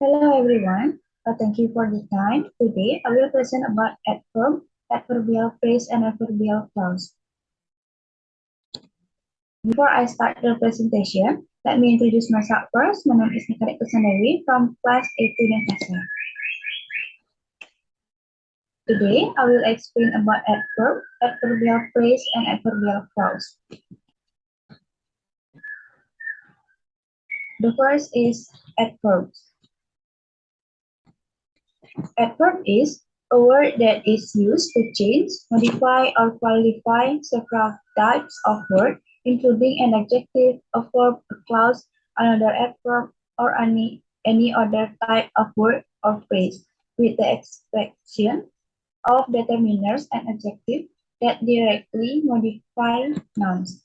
Hello everyone. Thank you for the time. Today I will present about adverb, adverbial phrase, and adverbial clause. Before I start the presentation, let me introduce myself first. My name is Kadek Dewi from class 8 Denpasar. Today I will explain about adverb, adverbial phrase, and adverbial clause. The first is adverbs. Adverb is a word that is used to change, modify, or qualify several types of word, including an adjective, a verb, a clause, another adverb, or any other type of word or phrase, with the exception of determiners and adjectives that directly modify nouns.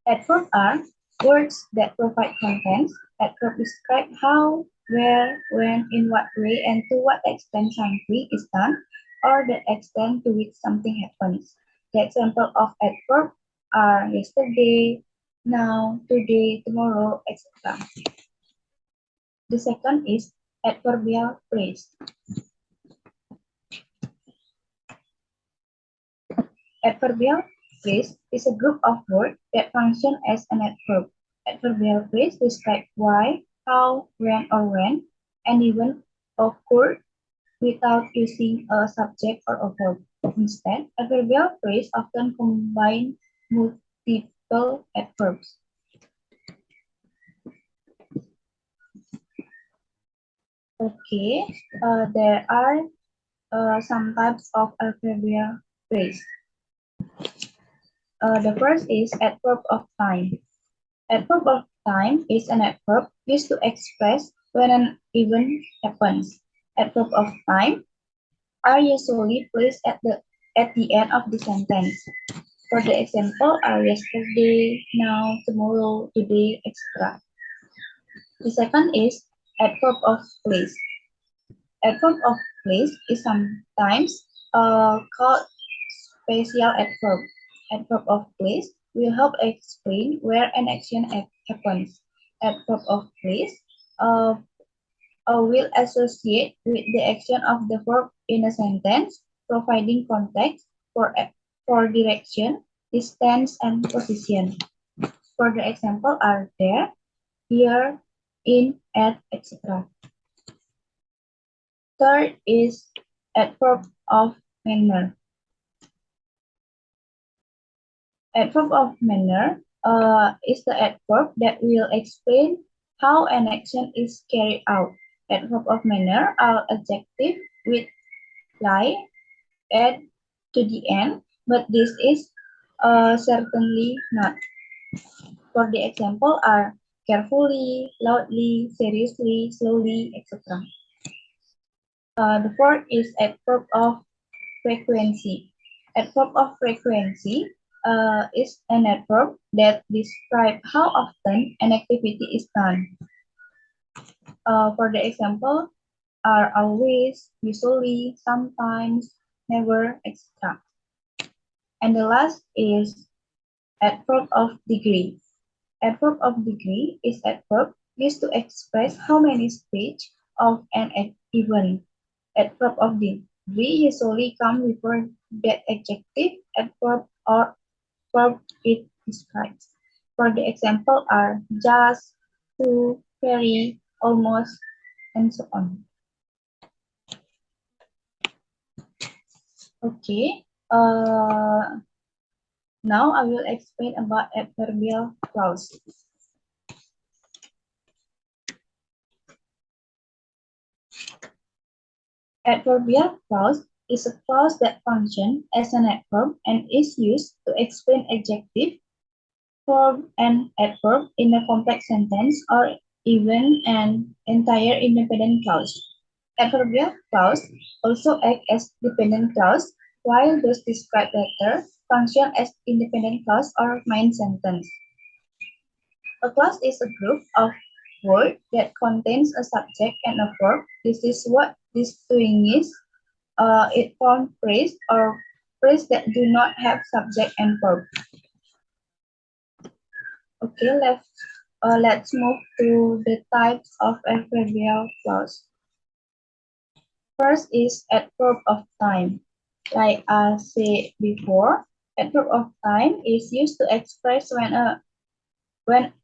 Adverbs are words that provide contents. Adverbs describe how, where, when, in what way, and to what extent something is done, or the extent to which something happens. The example of adverb are yesterday, now, today, tomorrow, etc. The second is adverbial phrase. Adverbial phrase is a group of words that function as an adverb. Adverbial phrase describe why, how, when, and even occur without using a subject or a verb. Instead, adverbial phrase often combine multiple adverbs. Okay, there are some types of adverbial phrase. The first is adverb of time. Adverb of time is an adverb used to express when an event happens. Adverb of time are usually placed at the end of the sentence. For the example are yesterday, now, tomorrow, today, etc. The second is adverb of place. Adverb of place is sometimes called spatial adverb. Adverb of place will help explain where an action happens. Adverb of place will associate with the action of the verb in a sentence, providing context for direction, distance, and position. For the example are there, here, in, at, etc. Third is adverb of manner. Adverb of manner is the adverb that will explain how an action is carried out. Adverb of manner are adjectives with lie add to the end, but this is certainly not. For the example are carefully, loudly, seriously, slowly, etc. The fourth is adverb of frequency. Adverb of frequency is an adverb that describes how often an activity is done. For the example are always, usually, sometimes, never, etc. And the last is adverb of degree. Adverb of degree is adverb used to express how many stages of an event. Adverb of degree usually come before that adjective, adverb, or verb it describes. For the example are just, to, very, almost, and so on. Okay. Now I will explain about adverbial clause. Adverbial clause is a clause that functions as an adverb and is used to explain adjective, verb, and adverb in a complex sentence or even an entire independent clause. Adverbial clause also act as dependent clause, while those described later function as independent clause or main sentence. A clause is a group of words that contains a subject and a verb. This is what distinguishes it from phrase or phrase that do not have subject and verb. Okay, let's move to the types of adverbial clause. First is adverb of time. Like I said before, adverb of time is used to express when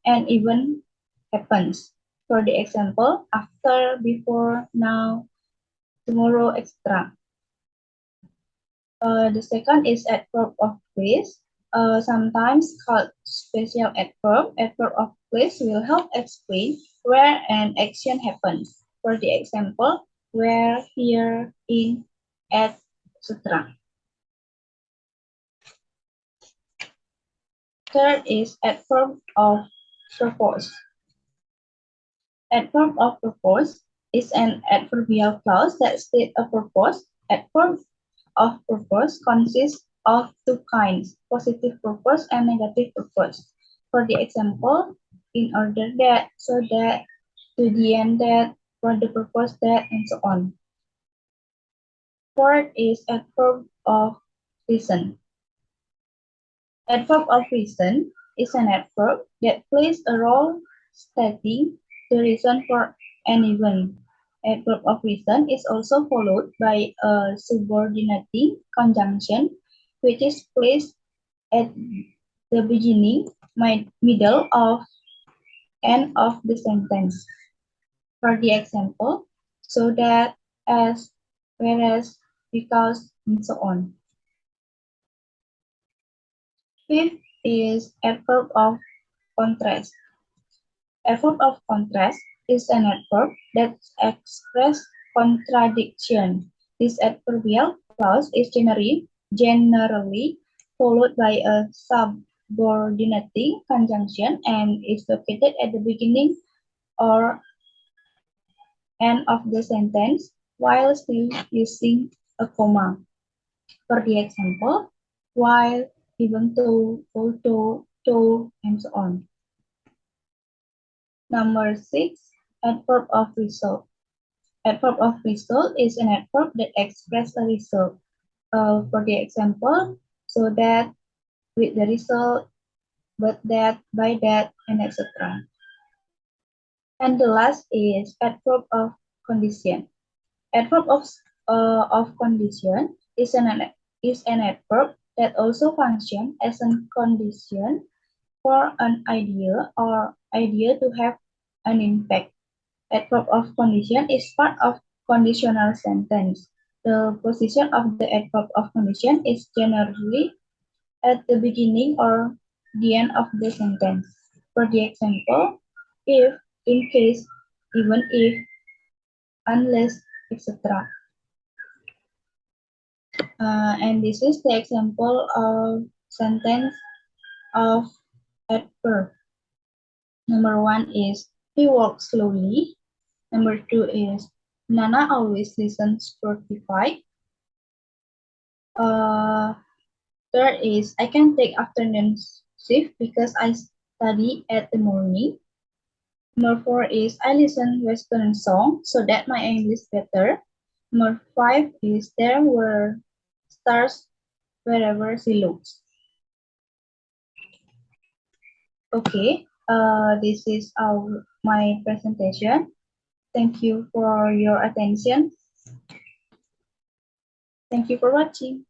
an event happens. For the example, after, before, now, tomorrow, etc. The second is adverb of place. Sometimes called special adverb. Adverb of place will help explain where an action happens. For the example, where, here, in, at, etc. Third is adverb of purpose. Adverb of purpose is an adverbial clause that states a purpose. Adverb of purpose consists of two kinds, positive purpose and negative purpose. For the example, in order that, so that, to the end that, for the purpose that, and so on. Fourth is adverb of reason. Adverb of reason is an adverb that plays a role stating the reason for an event. Adverb of reason is also followed by a subordinating conjunction, which is placed at the beginning, middle, of end of the sentence. For the example, so that, as, whereas, because, and so on. Fifth is adverb of contrast. Adverb of contrast is an adverb that expresses contradiction. This adverbial clause is generally followed by a subordinating conjunction and is located at the beginning or end of the sentence while still using a comma. For the example, while, even though, although, though, and so on. Number 6, adverb of result. Adverb of result is an adverb that expresses a result. For the example, so that, with the result, but that, by that, and etc. And the last is adverb of condition. Adverb of condition is an adverb that also functions as a condition for an idea or idea to have an impact. Adverb of condition is part of conditional sentence. The position of the adverb of condition is generally at the beginning or the end of the sentence. For the example, if, in case, even if, unless, etc. And this is the example of sentence of adverb. Number 1 is he walks slowly. Number 2 is Nana always listens Spotify. Third is I can take afternoon shift because I study at the morning. Number 4 is I listen Western song so that my English better. Number 5 is there were stars wherever she looks. Okay, this is my presentation. Thank you for your attention. Thank you for watching.